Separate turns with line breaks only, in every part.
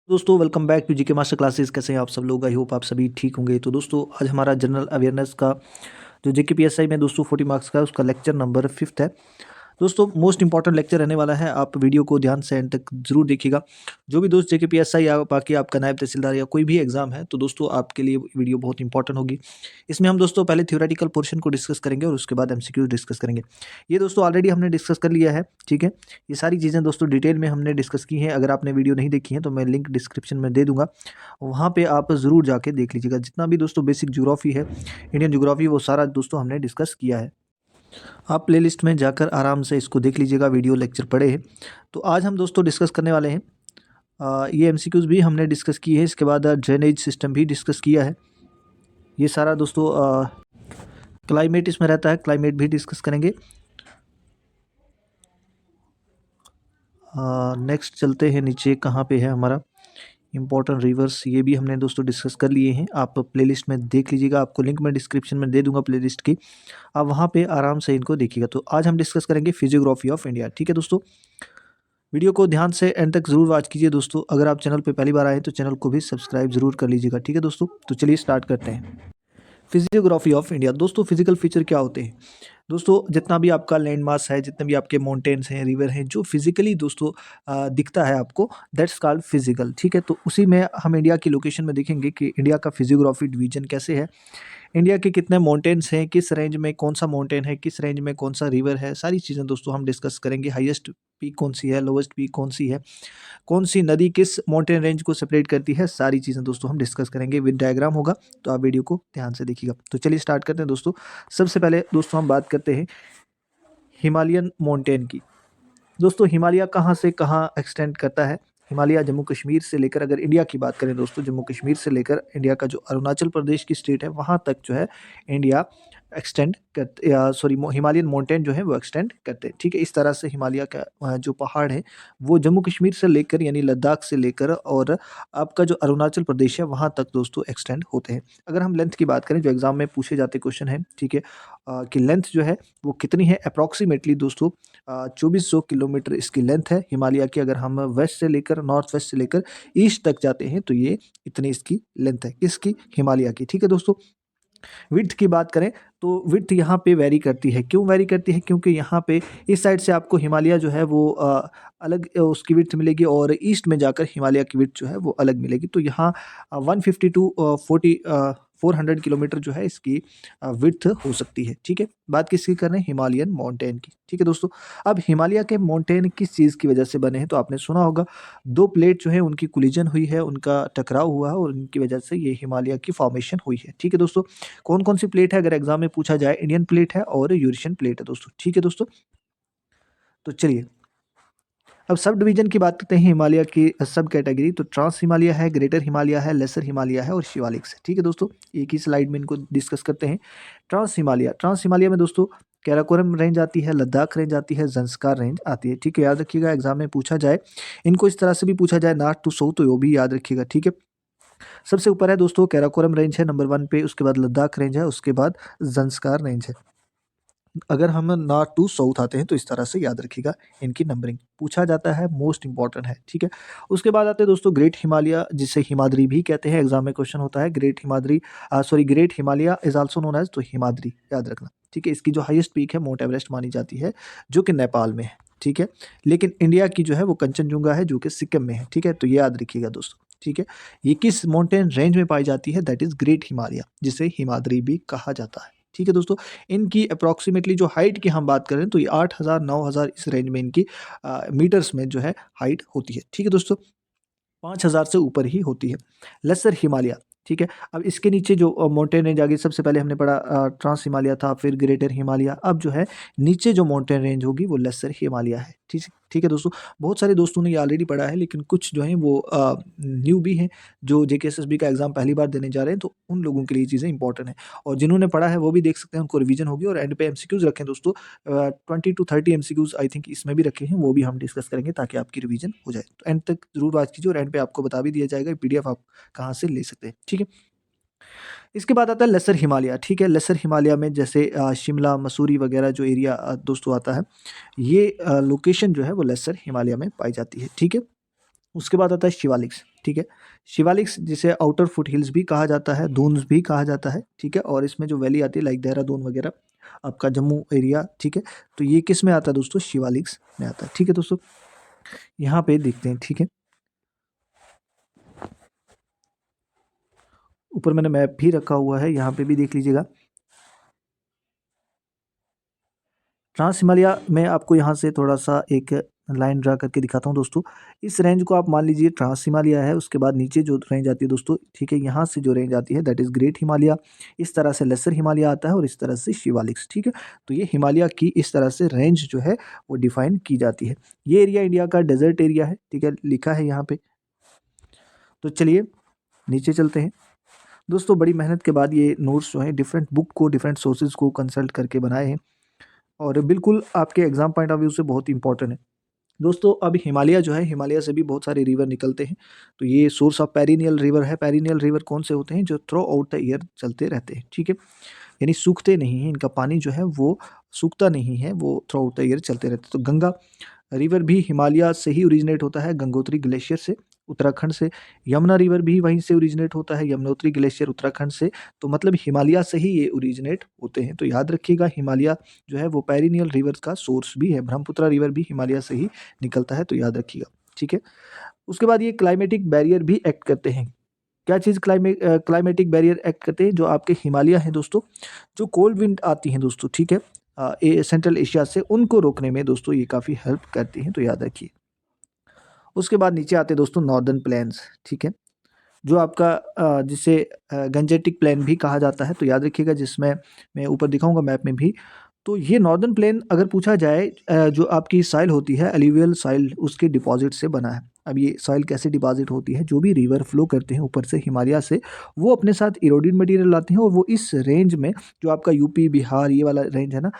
दोस्तों welcome back to GK master classes. कैसे हैं आप सब लोग? आई होप आप सभी ठीक होंगे। तो दोस्तों आज हमारा जनरल अवेयरनेस का जो जीके पीएसआई में दोस्तों 40 मार्क्स का उसका लेक्चर नंबर 5 है। दोस्तों मोस्ट इंपॉर्टेंट लेक्चर रहने वाला है, आप वीडियो को ध्यान से एंड तक जरूर देखिएगा। जो भी दोस्त जेके पीएसआई या बाकी आपका नायब तहसीलदार या कोई भी एग्जाम है तो दोस्तों आपके लिए वीडियो बहुत इंपॉर्टेंट होगी। इसमें हम दोस्तों पहले थ्योरेटिकल पोर्शन को डिस्कस करेंगे और उसके बाद एमसीक्यू डिस्कस करेंगे। ये दोस्तों ऑलरेडी हमने डिस्कस कर लिया है, ठीक है। ये सारी चीज़ें दोस्तों डिटेल में हमने डिस्कस की हैं। अगर आपने वीडियो नहीं देखी है तो मैं लिंक डिस्क्रिप्शन में दे दूंगा, वहाँ पे आप ज़रूर जाके देख लीजिएगा। जितना भी दोस्तों बेसिक ज्योग्राफी है, इंडियन ज्योग्राफी, वो सारा दोस्तों हमने डिस्कस किया है। आप प्लेलिस्ट में जाकर आराम से इसको देख लीजिएगा, वीडियो लेक्चर पड़े हैं। तो आज हम दोस्तों डिस्कस करने वाले हैं ये एमसीक्यूज़ भी हमने डिस्कस की है, इसके बाद ड्रेनेज सिस्टम भी डिस्कस किया है। ये सारा दोस्तों क्लाइमेट इसमें रहता है, क्लाइमेट भी डिस्कस करेंगे। नेक्स्ट चलते हैं नीचे, कहाँ पे है हमारा इंपॉर्टेंट रिवर्स, ये भी हमने दोस्तों डिस्कस कर लिए हैं। आप प्लेलिस्ट में देख लीजिएगा, आपको लिंक मैं डिस्क्रिप्शन में दे दूंगा प्लेलिस्ट की, आप वहाँ पे आराम से इनको देखिएगा। तो आज हम डिस्कस करेंगे फिजियोग्राफी ऑफ इंडिया, ठीक है दोस्तों। वीडियो को ध्यान से एंड तक जरूर वॉच कीजिए दोस्तों। अगर आप चैनल पे पहली बार आए तो चैनल को भी सब्सक्राइब जरूर कर लीजिएगा, ठीक है दोस्तों। तो चलिए स्टार्ट करते हैं। फिजियोग्राफी ऑफ इंडिया दोस्तों, फिजिकल फीचर क्या होते हैं दोस्तों? जितना भी आपका लैंड मास है, जितने भी आपके माउंटेन्स हैं, रिवर हैं, जो फिजिकली दोस्तों दिखता है आपको, दैट्स कॉल्ड फिजिकल, ठीक है। तो उसी में हम इंडिया की लोकेशन में देखेंगे कि इंडिया का फिजियोग्राफी डिवीजन कैसे है, इंडिया के कितने माउंटेन्स हैं, किस रेंज में कौन सा माउंटेन है, किस रेंज में कौन सा रिवर है, सारी चीज़ें दोस्तों हम डिस्कस करेंगे। हाईएस्ट पीक कौन सी है, लोवेस्ट पीक कौन सी है, कौन सी नदी किस माउंटेन रेंज को सेपरेट करती है, सारी चीज़ें दोस्तों हम डिस्कस करेंगे। विद डायग्राम होगा, तो आप वीडियो को ध्यान से देखिएगा। तो चलिए स्टार्ट करते हैं दोस्तों। सबसे पहले दोस्तों हम बात करते हैं हिमालयन माउंटेन की। दोस्तों हिमालय कहाँ से कहाँ एक्सटेंड करता है? हिमालय जम्मू कश्मीर से लेकर, अगर इंडिया की बात करें दोस्तों, जम्मू कश्मीर से लेकर इंडिया का जो अरुणाचल प्रदेश की स्टेट है वहाँ तक जो है इंडिया एक्सटेंड करते, या सॉरी हिमालयन माउंटेन जो है वो एक्सटेंड करते हैं, ठीक है। इस तरह से हिमालय का जो पहाड़ है वो जम्मू कश्मीर से लेकर यानी लद्दाख से लेकर और आपका जो अरुणाचल प्रदेश है वहाँ तक दोस्तों एक्सटेंड होते हैं। अगर हम लेंथ की बात करें, जो एग्जाम में पूछे जाते क्वेश्चन है, ठीक है, कि लेंथ जो है वो कितनी है अप्रॉक्सीमेटली दोस्तों, 2400 किलोमीटर इसकी लेंथ है हिमालय की। अगर हम वेस्ट से लेकर, नॉर्थ वेस्ट से लेकर ईस्ट तक जाते हैं तो ये इतनी इसकी लेंथ है, किसकी? हिमालय की, ठीक है दोस्तों। विड्थ की बात करें तो विड्थ यहाँ पे वेरी करती है। क्यों वेरी करती है? क्योंकि यहाँ पे इस साइड से आपको हिमालय जो है वो अलग उसकी विड्थ मिलेगी, और ईस्ट में जाकर हिमालय की विड्थ जो है वो अलग मिलेगी। तो यहाँ 150 टू 400 किलोमीटर जो है इसकी विड्थ हो सकती है, ठीक है। बात किसकी कर रहे हैं? हिमालयन माउंटेन की, ठीक है दोस्तों। अब हिमालय के माउंटेन किस चीज़ की वजह से बने हैं? तो आपने सुना होगा, दो प्लेट जो है उनकी कोलिजन हुई है, उनका टकराव हुआ है, और उनकी वजह से ये हिमालय की फॉर्मेशन हुई है, ठीक है दोस्तों। कौन कौन सी प्लेट है? अगर एग्जाम में पूछा जाए, इंडियन प्लेट है और यूरेशियन प्लेट है दोस्तों, ठीक है दोस्तों। तो चलिए अब सब डिवीजन की बात करते हैं हिमालय की सब कैटेगरी। तो ट्रांस हिमालय है, ग्रेटर हिमालय है, लेसर हिमालय है और शिवालिक्स है, ठीक है दोस्तों। एक ही स्लाइड में इनको डिस्कस करते हैं। ट्रांस हिमालय में दोस्तों कैराकोरम रेंज आती है, लद्दाख रेंज आती है, जंस्कार रेंज आती है, ठीक है। याद रखिएगा, एग्जाम में पूछा जाए, इनको इस तरह से भी पूछा जाए नॉर्थ टू साउथ, तो वो भी याद रखिएगा, ठीक है। सबसे ऊपर है दोस्तों कैराकोरम रेंज है नंबर 1 पे, उसके बाद लद्दाख रेंज है, उसके बाद जंस्कार रेंज है। अगर हम नॉर्थ टू साउथ आते हैं तो इस तरह से याद रखिएगा, इनकी नंबरिंग पूछा जाता है, मोस्ट इंपॉर्टेंट है, ठीक है। उसके बाद आते हैं दोस्तों ग्रेट हिमालय, जिसे हिमाद्री भी कहते हैं। एग्जाम में क्वेश्चन होता है great Himadri, great Himalaya is also known as, तो हिमाद्री याद रखना, ठीक है। इसकी जो हाईएस्ट पीक है माउंट एवरेस्ट मानी जाती है, जो कि नेपाल में है, ठीक है। लेकिन इंडिया की जो है वो कंचनजुंगा है, जो कि सिक्किम में है, ठीक है। तो ये याद रखिएगा दोस्तों, ठीक है। ये किस माउंटेन रेंज में पाई जाती है? दैट इज ग्रेट हिमालय, जिसे हिमाद्री भी कहा जाता है, ठीक है दोस्तों। इनकी अप्रॉक्सीमेटली जो हाइट की हम बात करें तो ये 8000 9000 इस रेंज में इनकी मीटर्स में जो है हाइट होती है, ठीक है दोस्तों। 5000 से ऊपर ही होती है। लेसर हिमालय, ठीक है। अब इसके नीचे जो माउंटेन रेंज आ गई, सबसे पहले हमने पढ़ा ट्रांस हिमालय था, फिर ग्रेटर हिमालय। अब जो है नीचे जो माउंटेन रेंज होगी वो लेसर हिमालय है, ठीक ठीक है दोस्तों। बहुत सारे दोस्तों ने ये ऑलरेडी पढ़ा है, लेकिन कुछ जो हैं वो न्यू भी हैं, जो जेकेएसएसबी का एग्जाम पहली बार देने जा रहे हैं, तो उन लोगों के लिए चीज़ें इंपॉर्टेंट हैं। और जिन्होंने पढ़ा है वो भी देख सकते हैं, उनको रिवीजन होगी। और एंड पे एमसीक्यूज रखें दोस्तों, 20 टू 30 एमसीक्यूज आई थिंक इसमें भी रखे हैं, वो भी हम डिस्कस करेंगे ताकि आपकी रिवीजन हो जाए। तो एंड तक जरूर बात कीजिए, और एंड पे आपको बता भी दिया जाएगा पीडीएफ आप कहाँ से ले सकते हैं, ठीक है। इसके बाद आता है लेसर हिमालय, ठीक है। लेसर हिमालय में जैसे शिमला, मसूरी वगैरह जो एरिया दोस्तों आता है, ये लोकेशन जो है वो लेसर हिमालय में पाई जाती है, ठीक है। उसके बाद आता है शिवालिक्स, ठीक है। शिवालिक्स जिसे आउटर फुट हिल्स भी कहा जाता है, दून्स भी कहा जाता है, ठीक है। और इसमें जो वैली आती है लाइक देहरादून वगैरह, आपका जम्मू एरिया, ठीक है। तो ये किस में आता है दोस्तों? शिवालिक्स में आता है, ठीक है दोस्तों। यहाँ पे देखते हैं, ठीक है। ऊपर मैंने मैप भी रखा हुआ है, यहाँ पे भी देख लीजिएगा। ट्रांस हिमालय में आपको यहाँ से थोड़ा सा एक लाइन ड्रा करके दिखाता हूँ दोस्तों। इस रेंज को आप मान लीजिए ट्रांस हिमालय है, उसके बाद नीचे जो रेंज आती है दोस्तों, ठीक है, यहाँ से जो रेंज आती है दैट इज़ ग्रेट हिमालय। इस तरह से लेसर हिमालय आता है और इस तरह से शिवालिक्स, ठीक है। तो ये हिमालय की इस तरह से रेंज जो है वो डिफाइन की जाती है। ये एरिया इंडिया का डेजर्ट एरिया है, ठीक है, लिखा है यहाँ पे। तो चलिए नीचे चलते हैं दोस्तों। बड़ी मेहनत के बाद ये नोट्स जो हैं डिफरेंट बुक को, डिफरेंट सोर्सेज को कंसल्ट करके बनाए हैं और बिल्कुल आपके एग्जाम पॉइंट ऑफ व्यू से बहुत इंपॉर्टेंट है दोस्तों। अब हिमालय जो है, हिमालय से भी बहुत सारे रिवर निकलते हैं। तो ये सोर्स ऑफ पेरिनियल रिवर है। पेरिनियल रिवर कौन से होते हैं? जो थ्रू आउट द ईयर चलते रहते हैं, ठीक है, यानी सूखते नहीं हैं। इनका पानी जो है वो सूखता नहीं है, वो थ्रू आउट द ईयर चलते रहते हैं। तो गंगा रिवर भी हिमालय से ही ओरिजिनेट होता है, गंगोत्री ग्लेशियर से, उत्तराखंड से। यमुना रिवर भी वहीं से ओरिजिनेट होता है, यमुनोत्री ग्लेशियर उत्तराखंड से। तो मतलब हिमालय से ही ये ओरिजिनेट होते हैं। तो याद रखिएगा, हिमालय जो है वो पेरिनियल रिवर का सोर्स भी है। ब्रह्मपुत्र रिवर भी हिमालय से ही निकलता है, तो याद रखिएगा, ठीक है। उसके बाद ये क्लाइमेटिक बैरियर भी एक्ट करते हैं। क्या चीज़ क्लाइमेटिक बैरियर एक्ट करते हैं? जो आपके हिमालय हैं दोस्तों, जो कोल्ड विंड आती हैं दोस्तों, ठीक है, सेंट्रल एशिया से, उनको रोकने में दोस्तों ये काफ़ी हेल्प करती हैं, तो याद रखिए। उसके बाद नीचे आते हैं दोस्तों नॉर्दर्न प्लेन्स, ठीक है, जो आपका जिसे गंजेटिक प्लेन भी कहा जाता है, तो याद रखिएगा, जिसमें मैं ऊपर दिखाऊंगा मैप में भी। तो ये नॉर्दर्न प्लेन अगर पूछा जाए, जो आपकी सॉइल होती है एल्यूवियल सॉइल, उसके डिपॉजिट से बना है। अब ये सॉइल कैसे डिपॉजिट होती है? जो भी रिवर फ्लो करते हैं ऊपर से हिमालय से, वो अपने साथ इरोडेड मटेरियल लाते हैं और वो इस रेंज में, जो आपका यूपी बिहार ये वाला रेंज है ना,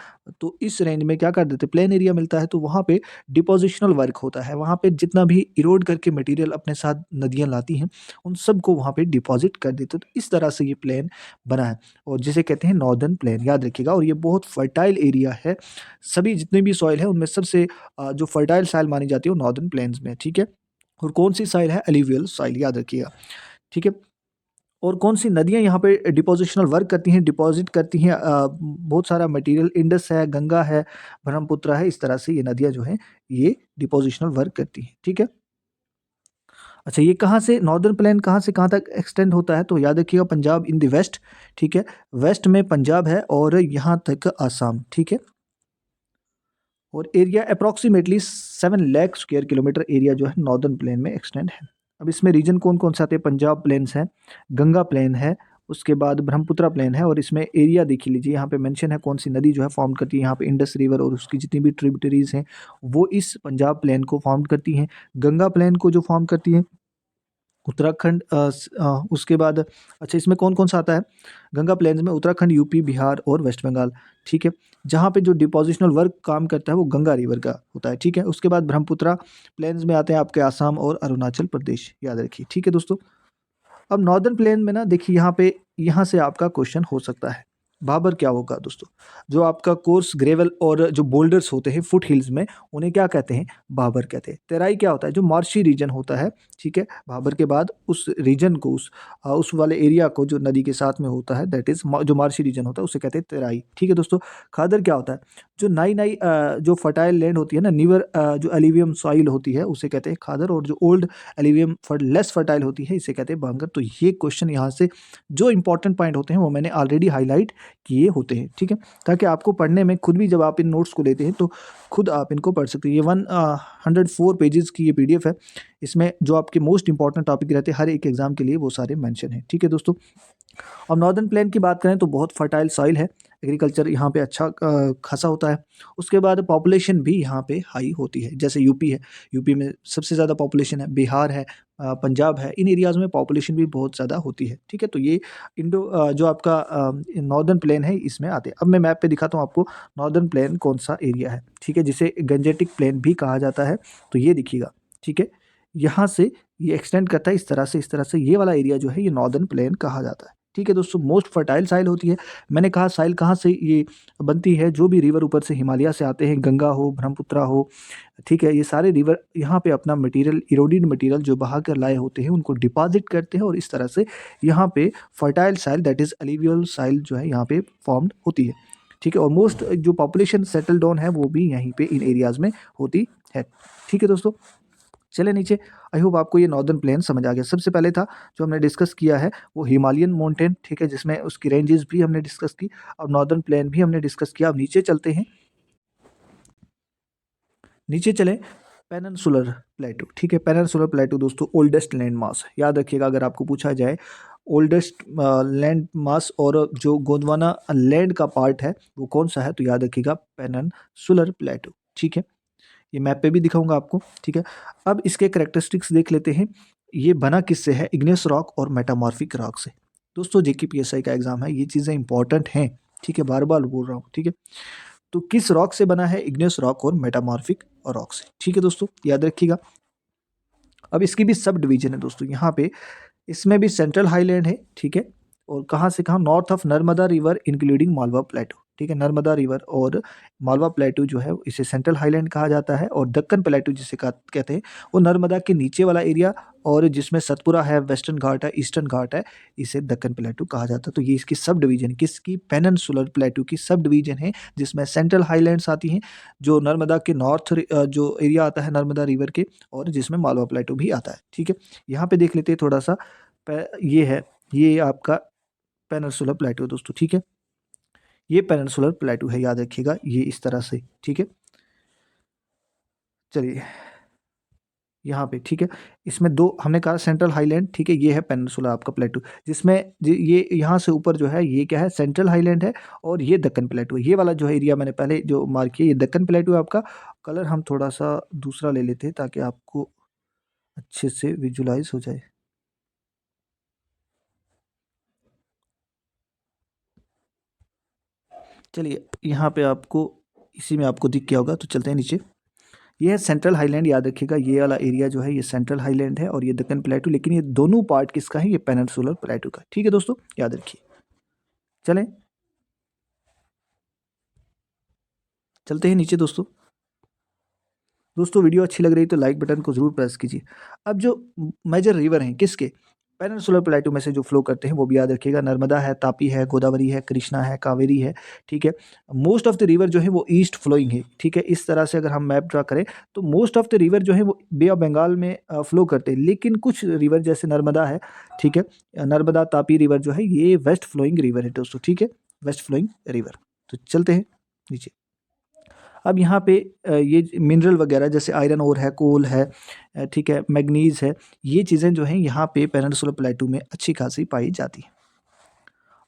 तो इस रेंज में क्या कर देते हैं, प्लेन एरिया मिलता है, तो वहाँ पे डिपोजिशनल वर्क होता है। वहाँ पे जितना भी इरोड करके मटेरियल अपने साथ नदियाँ लाती हैं, उन सबको वहाँ पे डिपॉजिट कर देते हैं। तो इस तरह से ये प्लेन बना है और जिसे कहते हैं नॉर्दर्न प्लेन, याद रखिएगा। और ये बहुत फर्टाइल एरिया है। सभी जितने भी सॉइल है उनमें सबसे जो फर्टाइल सॉइल मानी जाती है वो नॉर्दर्न प्लेन्स में, ठीक है। और कौन सी सॉइल है? एलुवियल सॉइल, याद रखिएगा, ठीक है। और कौन सी नदियाँ यहाँ पे डिपोजिशनल वर्क करती हैं, डिपॉजिट करती हैं बहुत सारा मटेरियल? इंडस है, गंगा है, ब्रह्मपुत्र है। इस तरह से ये नदियाँ जो हैं ये डिपोजिशनल वर्क करती हैं, ठीक है। अच्छा, ये कहाँ से नॉर्दर्न प्लेन कहाँ से कहाँ तक एक्सटेंड होता है? तो याद रखिएगा, पंजाब इन द वेस्ट, ठीक है, वेस्ट में पंजाब है और यहाँ तक आसाम, ठीक है। और area approximately 7 lakh square kilometre area जो है नॉर्दर्न प्लेन में एक्सटेंड है। अब इसमें रीजन कौन कौन से आते हैं? पंजाब प्लेन्स हैं, गंगा प्लेन है, उसके बाद ब्रह्मपुत्र प्लेन है। और इसमें एरिया देख लीजिए, यहाँ पे मेंशन है कौन सी नदी जो है फॉर्म करती है। यहाँ पे इंडस रिवर और उसकी जितनी भी ट्रिब्यूटरीज हैं वो इस पंजाब प्लेन को फॉर्म करती हैं। गंगा प्लेन को जो फॉर्म करती है उत्तराखंड, उसके बाद अच्छा इसमें कौन कौन सा आता है? गंगा प्लेन्स में उत्तराखंड, यूपी, बिहार और वेस्ट बंगाल, ठीक है। जहाँ पे जो डिपोजिशनल वर्क काम करता है वो गंगा रिवर का होता है, ठीक है। उसके बाद ब्रह्मपुत्र प्लेन्स में आते हैं आपके आसाम और अरुणाचल प्रदेश, याद रखिए, ठीक है दोस्तों। अब नॉर्दर्न प्लेन में ना देखिए, यहाँ पे यहाँ से आपका क्वेश्चन हो सकता है, भाबर क्या होगा दोस्तों? जो आपका कोर्स ग्रेवल और जो बोल्डर्स होते हैं फुट हिल्स में, उन्हें क्या कहते हैं? भाबर कहते हैं। तेराई क्या होता है? जो मार्शी रीजन होता है, ठीक है। भाबर के बाद उस रीजन को, उस वाले एरिया को जो नदी के साथ में होता है, दैट इज जो मार्शी रीजन होता है उसे कहते हैं तेराई, ठीक है दोस्तों। खादर क्या होता है? जो नई नई जो फर्टाइल लैंड होती है ना, नीवर जो एलिवियम सॉइल होती है उसे कहते हैं खादर। और जो ओल्ड एलिवियम लेस फर्टाइल होती है इसे कहते हैं बांगर। तो ये क्वेश्चन यहाँ से जो इंपॉर्टेंट पॉइंट होते हैं वो मैंने ऑलरेडी हाईलाइट किए होते हैं, ठीक है, ताकि आपको पढ़ने में खुद भी, जब आप इन नोट्स को लेते हैं तो खुद आप इनको पढ़ सकते हैं। ये 104 पेजेस की ये पीडीएफ है। इसमें जो आपके मोस्ट इंपॉर्टेंट टॉपिक रहते हैं हर एक एग्जाम के लिए, वो सारे मेंशन हैं, ठीक है दोस्तों। अब नॉर्दर्न प्लेन की बात करें तो बहुत फर्टाइल सॉइल है, एग्रीकल्चर यहाँ पे अच्छा खासा होता है। उसके बाद पॉपुलेशन भी यहाँ पे हाई होती है, जैसे यूपी है, यूपी में सबसे ज़्यादा पॉपुलेशन है, बिहार है, पंजाब है, इन एरियाज़ में पॉपुलेशन भी बहुत ज़्यादा होती है, ठीक है। तो ये जो आपका नॉर्दर्न प्लेन है इसमें आते हैं। अब मैं मैप पे दिखाता हूँ आपको नॉर्दर्न प्लेन कौन सा एरिया है, ठीक है, जिसे गंजेटिक प्लेन भी कहा जाता है। तो ये दिखिएगा, ठीक है, यहाँ से ये एक्सटेंड करता है इस तरह से, इस तरह से ये वाला एरिया जो है ये नॉर्दर्न प्लेन कहा जाता है, ठीक है दोस्तों, मोस्ट फर्टाइल साइल होती है। मैंने कहा साइल कहाँ से ये बनती है, जो भी रिवर ऊपर से हिमालय से आते हैं, गंगा हो, ब्रह्मपुत्रा हो, ठीक है, ये सारे रिवर यहाँ पे अपना मटेरियल, इरोडेड मटेरियल जो बहा कर लाए होते हैं उनको डिपॉजिट करते हैं और इस तरह से यहाँ पे fertile soil that is alluvial soil जो है यहाँ पे फॉर्म्ड होती है। ठीक है, और मोस्ट जो पॉपुलेशन सेटल डाउन है वो भी यहीं पे इन एरियाज में होती है। ठीक है दोस्तों, चले नीचे। आई होप आपको ये नॉर्दर्न प्लेन समझ आ गया। सबसे पहले था जो हमने डिस्कस किया है वो हिमालयन माउंटेन, ठीक है, जिसमें उसकी रेंजेस भी हमने डिस्कस की, और नॉर्दर्न प्लेन भी हमने डिस्कस किया। अब नीचे चलते हैं, नीचे चले, पेनिनसुलर प्लेटू। ठीक है, पेनिनसुलर प्लेटू दोस्तों ओल्डेस्ट लैंड मास, याद रखिएगा अगर आपको पूछा जाए ओल्डेस्ट लैंड मास और जो गोंडवाना लैंड का पार्ट है वो कौन सा है, तो याद रखिएगा पेनिनसुलर प्लेटू। ठीक है, ये मैप पे भी दिखाऊंगा आपको। ठीक है, अब इसके करेक्टरिस्टिक्स देख लेते हैं। ये बना किससे है, इग्नेस रॉक और मेटामॉर्फिक रॉक से। दोस्तों जेकेपीएसआई का एग्जाम है, ये चीज़ें इंपॉर्टेंट हैं। ठीक है, बार बार बोल रहा हूँ। ठीक है, तो किस रॉक से बना है, इग्नेस रॉक और मेटामॉर्फिक रॉक से। ठीक है दोस्तों, याद रखिएगा। अब इसकी भी सब डिवीजन है दोस्तों यहाँ पे, इसमें भी सेंट्रल हाईलैंड है। ठीक है, और कहाँ से कहाँ, north of Narmada river including Malwa प्लेटू। ठीक है, नर्मदा रिवर और मालवा प्लेटू जो है इसे सेंट्रल हाईलैंड कहा जाता है, और दक्कन प्लेटू जिसे कहते हैं वो नर्मदा के नीचे वाला एरिया, और जिसमें सतपुरा है, वेस्टर्न घाट है, ईस्टर्न घाट है, इसे दक्कन प्लेटू कहा जाता है। तो ये इसकी सब डिवीजन, किसकी, पेनिनसुलर प्लेटू की सब डिवीजन है, जिसमें सेंट्रल हाईलैंड्स आती हैं, जो नर्मदा के नॉर्थ जो एरिया आता है नर्मदा रिवर के, और जिसमें मालवा प्लेटू भी आता है। ठीक है, यहाँ पे देख लेते हैं थोड़ा सा, ये है, ये आपका पेनिनसुलर प्लेटू दोस्तों। ठीक है, ये पेनिनसुलर प्लेटू है, याद रखिएगा, ये इस तरह से। ठीक है, चलिए यहाँ पे, ठीक है, इसमें दो हमने कहा, सेंट्रल हाईलैंड, ठीक है, ये है पेनिनसुला आपका प्लेटू, जिसमें ये यहाँ से ऊपर जो है ये क्या है, सेंट्रल हाईलैंड है, और ये दक्कन प्लेटू है। ये वाला जो है एरिया मैंने पहले जो मार्क किया, ये दक्कन प्लेटू है आपका। कलर हम थोड़ा सा दूसरा ले लेते हैं ताकि आपको अच्छे से विजुलाइज हो जाए। चलिए यहाँ पे आपको, इसी में आपको दिख गया होगा, तो चलते हैं नीचे। ये है सेंट्रल हाईलैंड, याद रखिएगा, ये वाला एरिया जो है ये सेंट्रल हाईलैंड है, और ये दक्कन प्लेटू, लेकिन ये दोनों पार्ट किसका है, ये पेनिनसुलर प्लेटू का। ठीक है दोस्तों, याद रखिए। चलें, चलते हैं नीचे दोस्तों। दोस्तों वीडियो अच्छी लग रही तो लाइक बटन को जरूर प्रेस कीजिए। अब जो मेजर रिवर हैं किसके, पेनिनसुलर प्लेटू में से जो फ्लो करते हैं वो भी याद रखिएगा, नर्मदा है, तापी है, गोदावरी है, कृष्णा है, कावेरी है। ठीक है, मोस्ट ऑफ द रिवर जो है वो ईस्ट फ्लोइंग है। ठीक है, इस तरह से अगर हम मैप ड्रा करें तो मोस्ट ऑफ द रिवर जो है वो बे ऑफ बंगाल में फ्लो करते हैं, लेकिन कुछ रिवर जैसे नर्मदा है, ठीक है, नर्मदा तापी रिवर जो है ये वेस्ट फ्लोइंग रिवर है दोस्तों। ठीक है, वेस्ट फ्लोइंग रिवर। तो चलते हैं नीचे। अब यहाँ पे ये मिनरल वगैरह जैसे आयरन ओर है, कोल है, ठीक है, मैग्नीज है, ये चीज़ें जो हैं यहाँ पे पेनिनसुलर प्लेटू में अच्छी खासी पाई जाती हैं।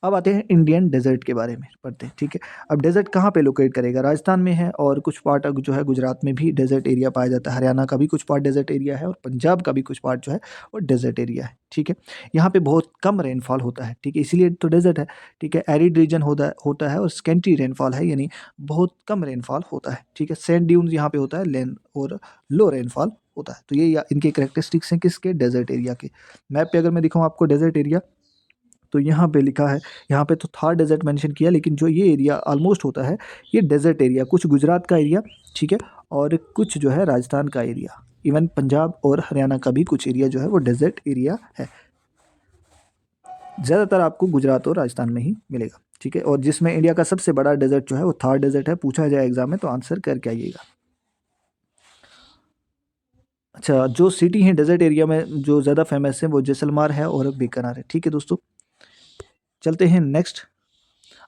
अब आते हैं इंडियन डेजर्ट के बारे में पढ़ते हैं। ठीक है, अब डेजर्ट कहाँ पे लोकेट करेगा, राजस्थान में है, और कुछ पार्ट जो है गुजरात में भी डेजर्ट एरिया पाया जाता है, हरियाणा का भी कुछ पार्ट डेजर्ट एरिया है, और पंजाब का भी कुछ पार्ट जो है वो डेजर्ट एरिया है। ठीक है, यहाँ पे बहुत कम रेनफॉल होता है, ठीक है, इसीलिए तो डेजर्ट है। ठीक है, एरिड रीजन होता है, और स्केंटी रेनफॉल है, यानी बहुत कम रेनफॉल होता है। ठीक है, सैंड ड्यून्स यहाँ पे होता है, लैंड और लो रेनफॉल होता है। तो ये इनके करेक्टरिस्टिक्स हैं किसके, डेजर्ट एरिया के। मैप पे अगर मैं दिखाऊँ आपको डेजर्ट एरिया, तो यहाँ पे लिखा है, यहाँ पे तो थार डेजर्ट मेंशन किया, लेकिन जो ये एरिया ऑलमोस्ट होता है ये डेजर्ट एरिया, कुछ गुजरात का एरिया, ठीक है, और कुछ जो है राजस्थान का एरिया, इवन पंजाब और हरियाणा का भी कुछ एरिया जो है वो डेजर्ट एरिया है। ज़्यादातर आपको गुजरात और राजस्थान में ही मिलेगा। ठीक है, और जिसमें इंडिया का सबसे बड़ा डेजर्ट जो है वो थार डेजर्ट है, पूछा जाए एग्जाम में तो आंसर करके आइएगा। अच्छा, जो सिटी है डेजर्ट एरिया में जो ज़्यादा फेमस है वो जैसलमेर है और बीकानेर है। ठीक है दोस्तों, चलते हैं नेक्स्ट।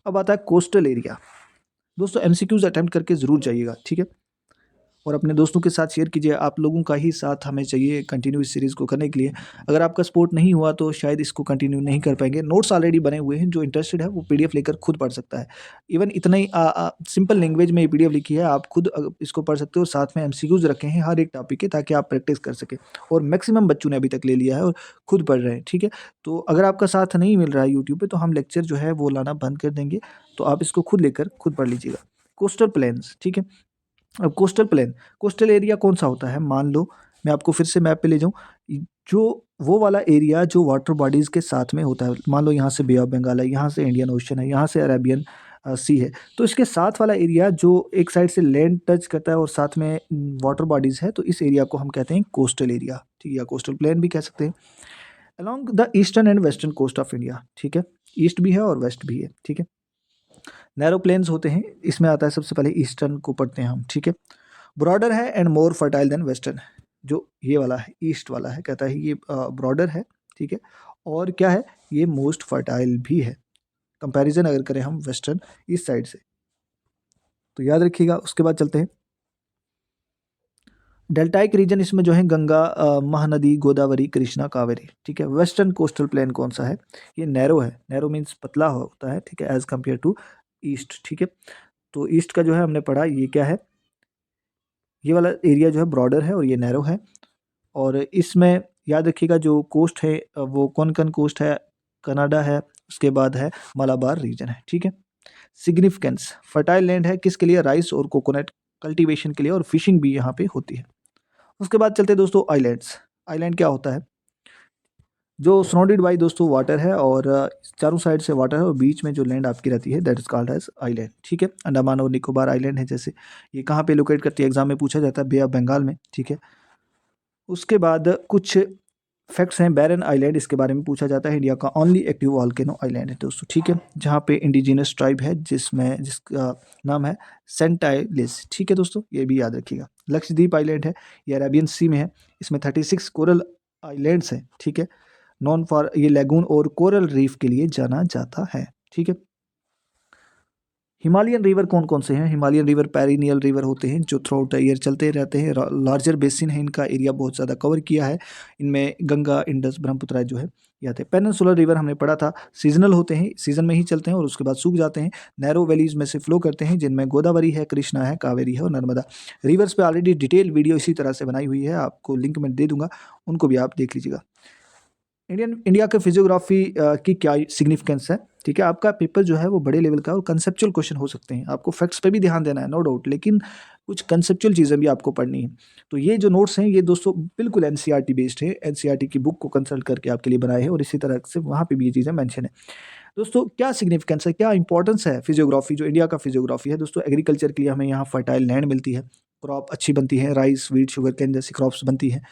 अब आता है कोस्टल एरिया। दोस्तों एमसीक्यूज अटेम्प्ट करके ज़रूर जाइएगा। ठीक है, और अपने दोस्तों के साथ शेयर कीजिए, आप लोगों का ही साथ हमें चाहिए कंटिन्यू इस सीरीज़ को करने के लिए। अगर आपका सपोर्ट नहीं हुआ तो शायद इसको कंटिन्यू नहीं कर पाएंगे। नोट्स ऑलरेडी बने हुए हैं, जो इंटरेस्टेड है वो पीडीएफ लेकर खुद पढ़ सकता है। इवन इतना ही सिंपल लैंग्वेज में ये पीडीएफ लिखी है, आप खुद इसको पढ़ सकते हो, और साथ में एमसीक्यूज रखे हैं हर एक टॉपिक के, ताकि आप प्रैक्टिस कर सकें। और मैक्सिमम बच्चों ने अभी तक ले लिया है और खुद पढ़ रहे हैं। ठीक है, तो अगर आपका साथ नहीं मिल रहा है यूट्यूब पर, तो हम लेक्चर जो है वो लाना बंद कर देंगे, तो आप इसको खुद लेकर खुद पढ़ लीजिएगा। कोस्टल प्लेन्स, ठीक है, अब कोस्टल प्लेन, कोस्टल एरिया कौन सा होता है, मान लो मैं आपको फिर से मैप पे ले जाऊं, जो वो वाला एरिया जो वाटर बॉडीज़ के साथ में होता है, मान लो यहाँ से बे ऑफ बंगाल है, यहाँ से इंडियन ओशन है, यहाँ से अरेबियन सी है, तो इसके साथ वाला एरिया जो एक साइड से लैंड टच करता है और साथ में वाटर बॉडीज़ है, तो इस एरिया को हम कहते हैं कोस्टल एरिया, ठीक है, या कोस्टल प्लेन भी कह सकते हैं। Along the eastern and western coast of India, ठीक है, ईस्ट भी है और वेस्ट भी है, ठीक है। नैरो प्लेन्स होते हैं, इसमें आता है सबसे पहले ईस्टर्न को पढ़ते हैं हम, ठीक है। ब्रॉडर है and more fertile than western, जो ये वाला है ईस्ट वाला है, कहता है ये ब्रॉडर है, ठीक है, और क्या है, ये मोस्ट फर्टाइल भी है, कंपैरिजन अगर करें हम वेस्टर्न इस साइड से, तो याद रखिएगा। उसके बाद चलते हैं डेल्टाइक रीजन, इसमें जो है गंगा, महानदी, गोदावरी, कृष्णा, कावेरी, ठीक है। वेस्टर्न कोस्टल प्लेन कौन सा है, ये नैरो है, नैरो मीन्स पतला होता है, ठीक है, एज कम्पेयर टू ईस्ट, ठीक है। तो ईस्ट का जो है हमने पढ़ा, ये क्या है, ये वाला एरिया जो है ब्रॉडर है और ये नैरो है, और इसमें याद रखिएगा जो कोस्ट है वो कोंकण कोस्ट है, कनाडा है, उसके बाद है मलाबार रीजन है, ठीक है। सिग्निफिकेंस, फर्टाइल लैंड है किसके लिए, राइस और कोकोनट कल्टीवेशन के लिए, और फिशिंग भी यहाँ पे होती है। उसके बाद चलते हैं दोस्तों आइलैंड्स। आइलैंड क्या होता है, जो सराउंडेड बाई दोस्तों वाटर है, और चारों साइड से वाटर है और बीच में जो लैंड आपकी रहती है, that is called as island, ठीक है। अंडमान और निकोबार आइलैंड है, जैसे ये कहाँ पे लोकेट करती है, एग्जाम में पूछा जाता है, बे ऑफ बंगाल में, ठीक है। उसके बाद कुछ फैक्ट्स हैं, बैरन आइलैंड, इसके बारे में पूछा जाता है, इंडिया का ओनली एक्टिव वॉल्केनो आइलैंड है दोस्तों, ठीक है, जहाँ पे इंडिजिनस ट्राइब है जिसका नाम है सेंटाइलिस, ठीक है दोस्तों, ये भी याद रखिएगा। लक्षद्वीप आइलैंड है, ये अरेबियन सी में है, इसमें 36 कोरल आइलैंड्स हैं, ठीक है, नॉन फॉर ये लेगून और कोरल रीफ के लिए जाना जाता है, ठीक है। हिमालयन रिवर कौन कौन से हैं, हिमालयन रिवर पेरिनियल रिवर होते हैं जो थ्रू आउट द ईयर चलते रहते हैं, लार्जर बेसिन है, इनका एरिया बहुत ज़्यादा कवर किया है, इनमें गंगा, इंडस, ब्रह्मपुत्र जो है ये आते हैं। पेनिनसुलर रिवर हमने पढ़ा था, सीजनल होते हैं, सीजन में ही चलते हैं और उसके बाद सूख जाते हैं, नैरो वैलीज में से फ्लो करते हैं, जिनमें गोदावरी है, कृष्णा है, कावेरी है और नर्मदा। रिवर्स पे ऑलरेडी डिटेल वीडियो इसी तरह से बनाई हुई है, आपको लिंक में दे दूंगा, उनको भी आप देख लीजिएगा। इंडिया के फिजियोग्राफी की क्या सिग्निफिकेंस है, ठीक है। आपका पेपर जो है वो बड़े लेवल का और कंसेप्चुअल क्वेश्चन हो सकते हैं, आपको फैक्ट्स पे भी ध्यान देना है, नो डाउट, लेकिन कुछ कंसेप्चुअल चीज़ें भी आपको पढ़नी है। तो ये जो नोट्स हैं ये दोस्तों बिल्कुल एनसीईआरटी बेस्ड है, एनसीईआरटी की बुक को कंसल्ट करके आपके लिए बनाए हैं, और इसी तरह से वहाँ पे भी ये चीज़ें मेंशन है। दोस्तों क्या सिग्निफिकेंस है, क्या इंपॉर्टेंस है फिजियोग्राफी, जो इंडिया का फिजियोग्राफी है दोस्तों, एग्रीकल्चर के लिए हमें यहाँ फर्टाइल लैंड मिलती है, क्रॉप अच्छी बनती है, राइस, वीट, शुगर कैन जैसी क्रॉप्स बनती हैं।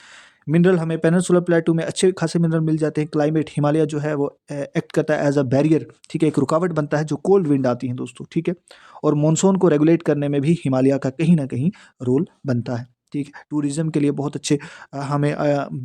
मिनरल हमें पेनिनसुलर प्लेटू में अच्छे खासे मिनरल मिल जाते हैं। क्लाइमेट, हिमालय जो है वो एक्ट करता है एज अ बैरियर, ठीक है, एक रुकावट बनता है जो कोल्ड विंड आती है दोस्तों, ठीक है। और मॉनसून को रेगुलेट करने में भी हिमालय का कहीं ना कहीं रोल बनता है, ठीक है। टूरिज्म के लिए बहुत अच्छे हमें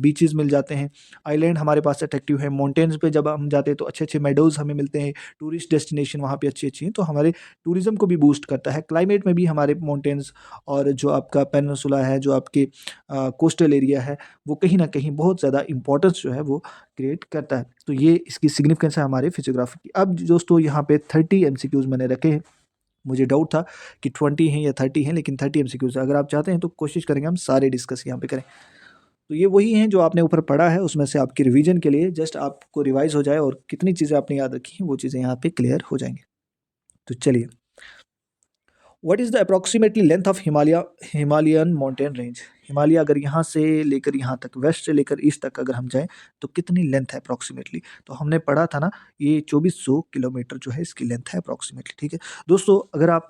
बीचेस मिल जाते हैं, आइलैंड हमारे पास अट्रैक्टिव है, माउंटेन्स पे जब हम जाते हैं तो अच्छे अच्छे मेडोज़ हमें मिलते हैं, टूरिस्ट डेस्टिनेशन वहाँ पे अच्छी अच्छी हैं, तो हमारे टूरिज्म को भी बूस्ट करता है। क्लाइमेट में भी हमारे माउंटेन्स और जो आपका पेनिनसुला है, जो आपके कोस्टल एरिया है, वो कहीं न कहीं बहुत ज़्यादा इम्पोर्टेंस जो है वो क्रिएट करता है। तो ये इसकी सिग्निफिकेंस है हमारे फिजियोग्राफी की। अब दोस्तों यहाँ पे 30 एमसीक्यूज़ मैंने रखे हैं। मुझे डाउट था कि 20 हैं या 30 हैं, लेकिन 30 एमसीक्यूज़ है। अगर आप चाहते हैं तो कोशिश करेंगे हम सारे डिस्कस यहाँ पे करें। तो ये वही हैं जो आपने ऊपर पढ़ा है, उसमें से आपकी रिवीजन के लिए जस्ट आपको रिवाइज़ हो जाए और कितनी चीज़ें आपने याद रखी हैं, वो चीज़ें यहाँ पे क्लियर हो जाएँगी। तो चलिए, what is the approximately length of Himalayan mountain range, Himalaya अगर यहाँ से लेकर यहाँ तक, वेस्ट से लेकर ईस्ट तक अगर हम जाएं तो कितनी लेंथ है अप्रॉक्सीमेटली, तो हमने पढ़ा था ना, ये 2400 किलोमीटर जो है इसकी लेंथ है अप्रॉक्सीमेटली, ठीक है दोस्तों। अगर आप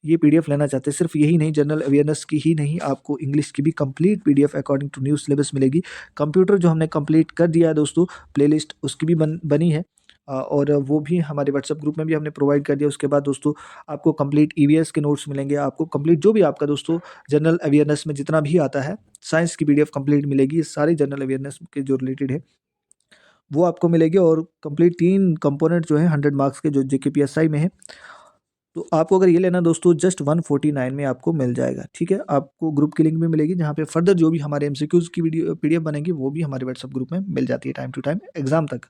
ये पीडीएफ लेना चाहते हैं, सिर्फ यही नहीं, जनरल अवेयरनेस की ही नहीं, आपको इंग्लिश की भी complete PDF according to new syllabus मिलेगी। कंप्यूटर जो हमने कंप्लीट कर दिया है दोस्तों, प्लेलिस्ट उसकी भी बनी है, और वो भी हमारे व्हाट्सएप ग्रुप में भी हमने प्रोवाइड कर दिया। उसके बाद दोस्तों आपको कंप्लीट ईवीएस के नोट्स मिलेंगे, आपको कंप्लीट जो भी आपका दोस्तों जनरल अवेयरनेस में जितना भी आता है, साइंस की पीडीएफ कंप्लीट मिलेगी, ये सारे जनरल अवेयरनेस के जो रिलेटेड है वो आपको मिलेगी, और कंप्लीट 3 कंपोनेंट जो है 100 मार्क्स के जो जेकेपीएसआई में है, तो आपको अगर ये लेना दोस्तों जस्ट 149 में आपको मिल जाएगा, ठीक है। आपको ग्रुप की लिंक भी मिलेगी, जहाँ पे फर्दर जो भी हमारे एमसीक्यूज़ की वीडियो पीडीएफ बनेगी वो भी हमारे व्हाट्सएप ग्रुप में मिल जाती है टाइम टू टाइम एग्जाम तक।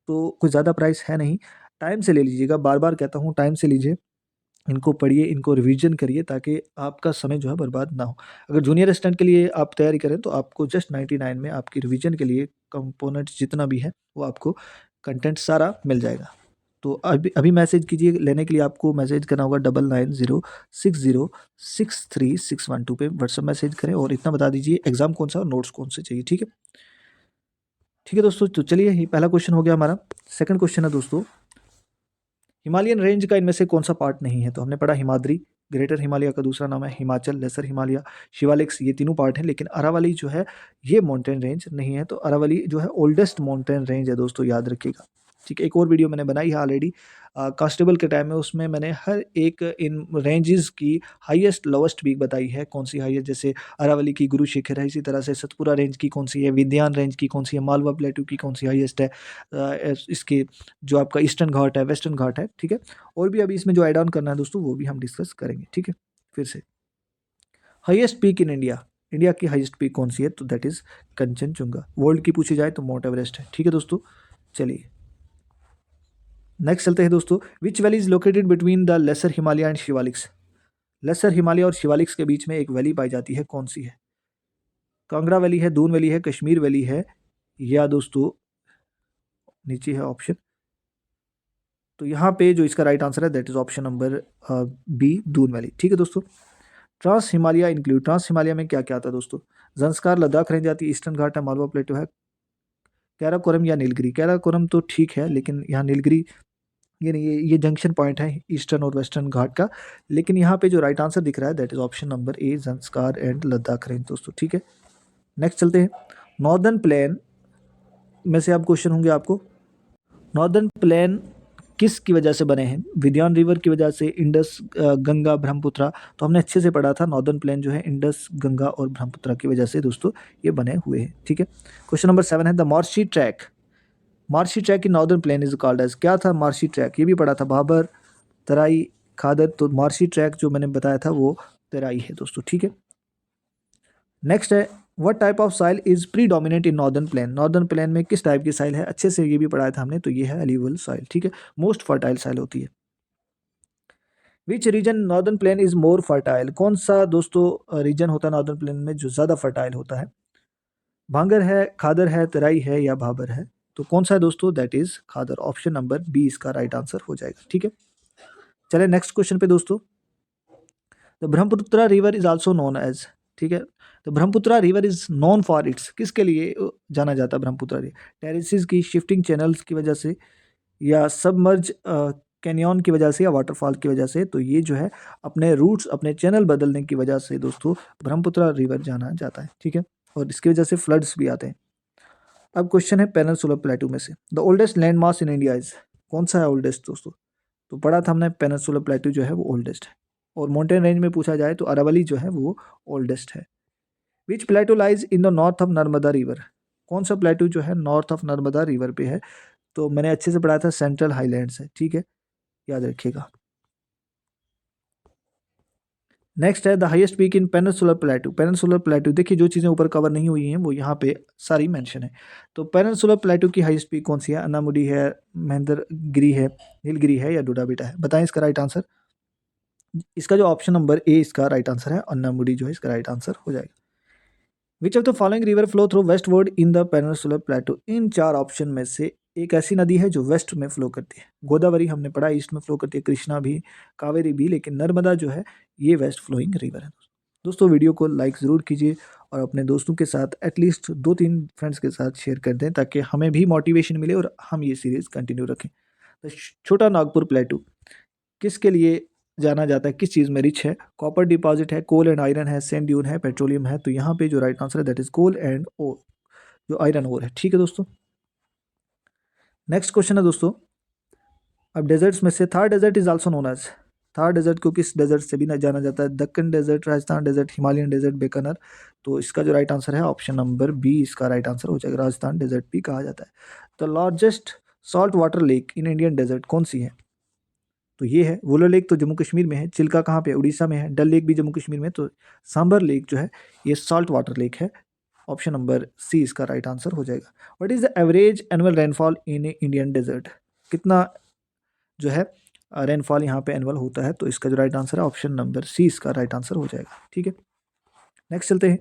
तो कुछ ज़्यादा प्राइस है नहीं, टाइम से ले लीजिएगा, बार-बार कहता हूँ टाइम से लीजिए, इनको पढ़िए, इनको रिवीजन करिए, ताकि आपका समय जो है बर्बाद ना हो। अगर जूनियर असिस्टेंट के लिए आप तैयारी करें तो आपको जस्ट 99 में आपकी रिवीजन के लिए कंपोनेंट्स जितना भी है वो आपको कंटेंट सारा मिल जाएगा। तो अभी अभी मैसेज कीजिए, लेने के लिए आपको मैसेज करना होगा 9906063612 पे व्हाट्सएप मैसेज करें और इतना बता दीजिए एग्ज़ाम कौन सा और नोट्स कौन से चाहिए, ठीक है। ठीक है दोस्तों, तो चलिए ये पहला क्वेश्चन हो गया हमारा। सेकंड क्वेश्चन है दोस्तों, हिमालयन रेंज का इनमें से कौन सा पार्ट नहीं है? तो हमने पढ़ा हिमाद्री, ग्रेटर हिमालय का दूसरा नाम है हिमाचल, लेसर हिमालय, शिवालिक्स, ये तीनों पार्ट हैं, लेकिन अरावली जो है ये माउंटेन रेंज नहीं है। तो अरावली जो है ओल्डेस्ट माउंटेन रेंज है दोस्तों, याद रखिएगा। ठीक है, एक और वीडियो मैंने बनाई है ऑलरेडी कांस्टेबल के टाइम में, उसमें मैंने हर एक इन रेंजेस की हाईएस्ट लोवेस्ट पीक बताई है, कौन सी हाईएस्ट, जैसे अरावली की गुरु शिखर है, इसी तरह से सतपुरा रेंज की कौन सी है, विंध्यान रेंज की कौन सी है, मालवा प्लेटू की कौन सी हाईएस्ट है, इसके जो आपका ईस्टर्न घाट है, वेस्टर्न घाट है। ठीक है, और भी अभी इसमें जो ऐड ऑन करना है दोस्तों वो भी हम डिस्कस करेंगे। ठीक है, फिर से highest peak in India, India की हाईएस्ट पीक कौन सी है? तो दैट इज कंचनजुंगा। वर्ल्ड की पूछी जाए तो माउंट एवरेस्ट है। ठीक है दोस्तों, चलिए नेक्स्ट चलते हैं दोस्तों। Which valley is located between the lesser Himalaya and Shivaliks? Lesser Himalaya और शिवालिक्स के बीच में एक वैली पाई जाती है, कौन सी है? कांगड़ा वैली है, दून वैली है, कश्मीर वैली है, या दोस्तों नीचे है ऑप्शन। तो यहाँ पे जो इसका राइट आंसर है that is option number B, Doon valley. ठीक है दोस्तों, trans Himalaya include, trans Himalaya में क्या क्या आता है दोस्तों? जंस्कार, लद्दाख रेंज आती है, ईस्टर्न घाट है, मालवा प्लेटो है, कैराकोरम या नीलगिरी। कैराकोरम तो ठीक है, लेकिन यहाँ नीलगिरी ये नहीं, ये जंक्शन पॉइंट है ईस्टर्न और वेस्टर्न घाट का। लेकिन यहाँ पे जो राइट आंसर दिख रहा है that is option number A, Zanskar and Ladakh range दोस्तों। ठीक है, नेक्स्ट चलते हैं। नॉर्दर्न प्लेन में से अब क्वेश्चन होंगे आपको, नॉर्दर्न प्लेन किस की वजह से बने हैं? विद्यान रिवर की वजह से, इंडस, गंगा, ब्रह्मपुत्रा। तो हमने अच्छे से पढ़ा था, नॉर्दर्न प्लेन जो है इंडस, गंगा और ब्रह्मपुत्रा की वजह से दोस्तों ये बने हुए हैं। ठीक है, क्वेश्चन नंबर 7 है, the marshy tract, marshy tract in northern plain is called as, क्या था मार्शी ट्रैक? ये भी पढ़ा था, भाबर, तराई, खादर। तो मार्शी ट्रैक जो मैंने बताया था वो तराई है दोस्तों। ठीक है, नेक्स्ट है, what type of soil is predominant in northern plain? Northern plain में किस टाइप की साइल है? अच्छे से ये भी पढ़ाया था हमने, तो ये है एल्यूवियल साइल। ठीक है, मोस्ट फर्टाइल साइल होती है। Which region northern plain is more fertile? कौन सा दोस्तों रीजन होता है नॉर्दर्न प्लेन में जो ज़्यादा फर्टाइल होता है? भांगर है, खादर है, तराई है, या भाबर है? तो कौन सा है दोस्तों? That is Khadar, option number B इसका राइट आंसर हो जाएगा। ठीक है, चले नेक्स्ट क्वेश्चन पे दोस्तों। The Brahmaputra river is also known as, ठीक है, तो Brahmaputra river is known for its, किसके लिए जाना जाता है ब्रह्मपुत्र रिवर? टेरेसेस की, शिफ्टिंग चैनल्स की वजह से, या सबमर्ज कैनियन की वजह से, या वाटरफॉल की वजह से? तो ये जो है अपने रूट्स, अपने चैनल बदलने की वजह से दोस्तों ब्रह्मपुत्र रिवर जाना जाता है। ठीक है, और इसकी वजह से फ्लड्स भी आते हैं। अब क्वेश्चन है पेनिनसुलर प्लेटू में से, the oldest land mass in India is, कौन सा है ओल्डेस्ट दोस्तों? तो पढ़ा था हमने, पेनिनसुलर प्लेटू जो है वो ओल्डेस्ट है। और माउंटेन रेंज में पूछा जाए तो अरावली जो है वो ओल्डेस्ट है। Which plateau lies in the north of Narmada river? कौन सा प्लेटू जो है नॉर्थ ऑफ नर्मदा रिवर पे है? तो मैंने अच्छे से पढ़ा था, सेंट्रल हाईलैंड्स है। ठीक है, याद रखिएगा। नेक्स्ट है, the highest peak in peninsular प्लेटू। Peninsular प्लेटू, देखिए जो चीज़ें ऊपर कवर नहीं हुई हैं वो यहाँ पे सारी मेंशन है। तो पेनिनसुलर प्लेटू की हाईएस्ट पीक कौन सी है? अन्नामुडी है, महेंद्रगिरी है, नीलगिरी है, या डोडाबेटा है? बताएं इसका राइट आंसर। इसका जो ऑप्शन नंबर ए इसका राइट आंसर है, अन्नामुडी जो है इसका राइट आंसर हो जाएगा। Which of the following river flow through westward in the peninsular plateau? इन चार ऑप्शन में से एक ऐसी नदी है जो वेस्ट में फ्लो करती है। गोदावरी हमने पढ़ा ईस्ट में फ्लो करती है, कृष्णा भी, कावेरी भी, लेकिन नर्मदा जो है ये वेस्ट फ्लोइंग रिवर है। दोस्तों वीडियो को लाइक ज़रूर कीजिए और अपने दोस्तों के साथ एटलीस्ट 2-3 फ्रेंड्स के साथ शेयर कर दें, ताकि हमें भी मोटिवेशन मिले और हम ये सीरीज़ कंटिन्यू रखें। तो छोटा नागपुर प्लेटू किसके लिए जाना जाता है, किस चीज़ में रिच है? कॉपर डिपॉजिट है, कोल एंड आयरन है, सैंड ड्यून है, पेट्रोलियम है। तो यहाँ पे जो राइट आंसर है that is coal and or, जो आयरन ओर है। ठीक है दोस्तों, नेक्स्ट क्वेश्चन है दोस्तों। अब डेजर्ट्स में से Thar desert is also known as, Thar desert को किस डेजर्ट से भी ना जाना जाता है? Deccan desert, Rajasthan desert, Himalayan desert, Bikaner. तो इसका जो राइट आंसर है ऑप्शन नंबर बी इसका राइट आंसर हो जाएगा, राजस्थान डेजर्ट भी कहा जाता है। The largest salt water lake in Indian desert कौन सी है? तो ये है वुलर लेक, तो जम्मू कश्मीर में है। चिल्का कहाँ पे? उड़ीसा में है। डल लेक भी जम्मू कश्मीर में। तो सांबर लेक जो है ये सॉल्ट वाटर लेक है, ऑप्शन नंबर सी इसका राइट आंसर हो जाएगा। What is the average annual rainfall in Indian desert? कितना जो है रेनफॉल यहाँ पे एनुअल होता है? तो इसका जो राइट आंसर है ऑप्शन नंबर सी इसका राइट आंसर हो जाएगा। ठीक है, नेक्स्ट चलते हैं।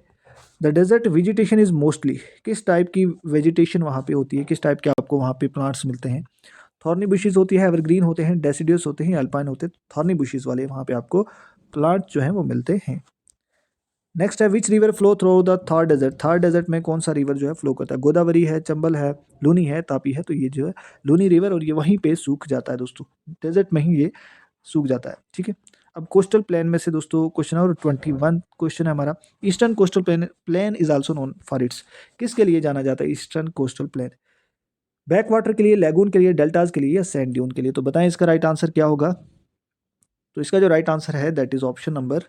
The desert vegetation is mostly, किस टाइप की वेजिटेशन वहाँ पे होती है, किस टाइप के आपको वहाँ पे प्लांट्स मिलते हैं? थॉर्नी बुशीज होती है, एवरग्रीन होते हैं, डेसिडियस होते हैं, अल्पाइन होते हैं। थॉर्नी बुशीज वाले वहाँ पे आपको प्लांट जो हैं वो मिलते हैं। नेक्स्ट है which river flow through the Thar desert. Thar desert में कौन सा रिवर जो है फ्लो करता है? गोदावरी है, चंबल है, लूनी है, तापी है। तो ये जो है लूनी रिवर, और ये वहीं पे सूख जाता है दोस्तों, डेजर्ट में ही ये सूख जाता है। ठीक है, अब कोस्टल प्लेन में से दोस्तों क्वेश्चन और 21 क्वेश्चन है हमारा। Eastern coastal plain is also known for its. किसके लिए जाना जाता है eastern coastal plain? Back water के लिए, लैगून के लिए, डेल्टाज के लिए, या सैंड ड्यून के लिए? तो बताएं इसका राइट आंसर क्या होगा। तो इसका जो राइट आंसर है दैट इज ऑप्शन नंबर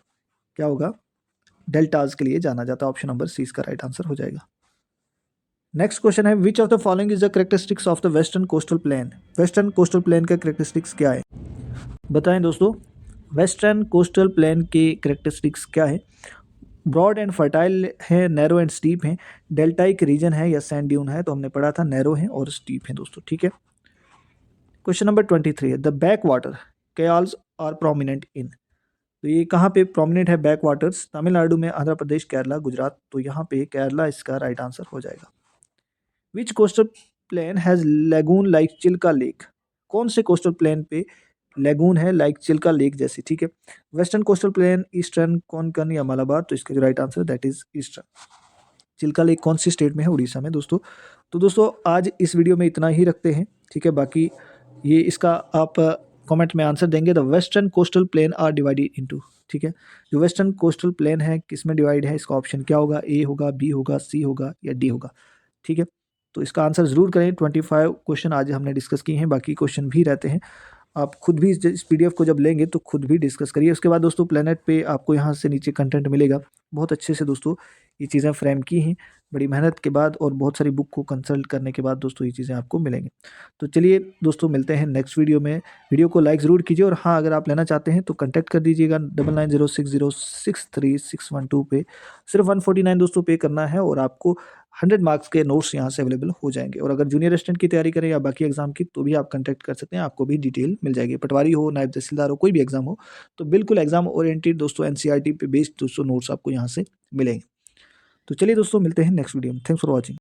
क्या होगा, डेल्टाज के लिए जाना जाता है। ऑप्शन नंबर सी इसका राइट आंसर हो जाएगा। नेक्स्ट क्वेश्चन है विच of the following is the characteristics of the western coastal plane. Western coastal plane का कैरेक्टरिस्टिक्स क्या है, बताएं दोस्तों। वेस्टर्न कोस्टल प्लेन के कैरेक्टरिस्टिक्स क्या है? ब्रॉड एंड फर्टाइल है, नैरो एंड स्टीप है, डेल्टाइक रीजन है, या सैंड ड्यून है? तो हमने पढ़ा था नैरो है और स्टीप है दोस्तों। ठीक है, क्वेश्चन नंबर 23 है the back water kayals are prominent in. तो ये कहाँ पे प्रोमिनेंट है बैक वाटर्स? तमिलनाडु में, आंध्र प्रदेश, केरला, गुजरात। तो यहाँ पे केरला इसका राइट आंसर हो जाएगा। Which coastal plain has lagoon like Chilka lake. कौन से कोस्टल प्लेन पे लेगून है लाइक चिल्का लेक जैसी? ठीक है, western coastal plain, eastern, Konkan, या मलाबार? तो इसका जो right answer that is eastern. Chilka lake कौन सी स्टेट में है? उड़ीसा में दोस्तों। तो दोस्तों आज इस वीडियो में इतना ही रखते हैं। ठीक है, बाकी ये इसका आप कमेंट में आंसर देंगे। The western coastal plain are divided into. ठीक है, जो वेस्टर्न कोस्टल प्लेन है किस में डिवाइड है? इसका ऑप्शन क्या होगा? ए होगा, बी होगा, सी होगा, या डी होगा? ठीक है, तो इसका आंसर ज़रूर करें। 25 क्वेश्चन आज हमने डिस्कस किए हैं, बाकी क्वेश्चन भी रहते हैं। आप खुद भी इस पीडीएफ को जब लेंगे तो खुद भी डिस्कस करिए। उसके बाद दोस्तों प्लेनेट पे आपको यहाँ से नीचे कंटेंट मिलेगा, बहुत अच्छे से दोस्तों ये चीज़ें फ्रेम की हैं बड़ी मेहनत के बाद, और बहुत सारी बुक को कंसल्ट करने के बाद दोस्तों ये चीज़ें आपको मिलेंगी। तो चलिए दोस्तों मिलते हैं नेक्स्ट वीडियो में। वीडियो को लाइक ज़रूर कीजिए, और हाँ अगर आप लेना चाहते हैं तो कॉन्टैक्ट कर दीजिएगा 9906063632 पे। सिर्फ 149 दोस्तों पे करना है, और आपको 100 मार्क्स के नोट्स यहाँ से अवेलेबल हो जाएंगे। और अगर जूनियर असिस्टेंट की तैयारी करें या बाकी एग्जाम की, तो भी आप कॉन्टैक्ट कर सकते हैं, आपको भी डिटेल मिल जाएगी। पटवारी हो, नायब तहसीलदार हो, कोई भी एग्जाम हो, तो बिल्कुल एग्जाम ओरिएंटेड दोस्तों एनसीईआरटी पे बेस्ड दोस्तों नोट्स आपको यहाँ से मिलेंगे। तो चलिए दोस्तों मिलते हैं नेक्स्ट वीडियो में। Thanks for watching.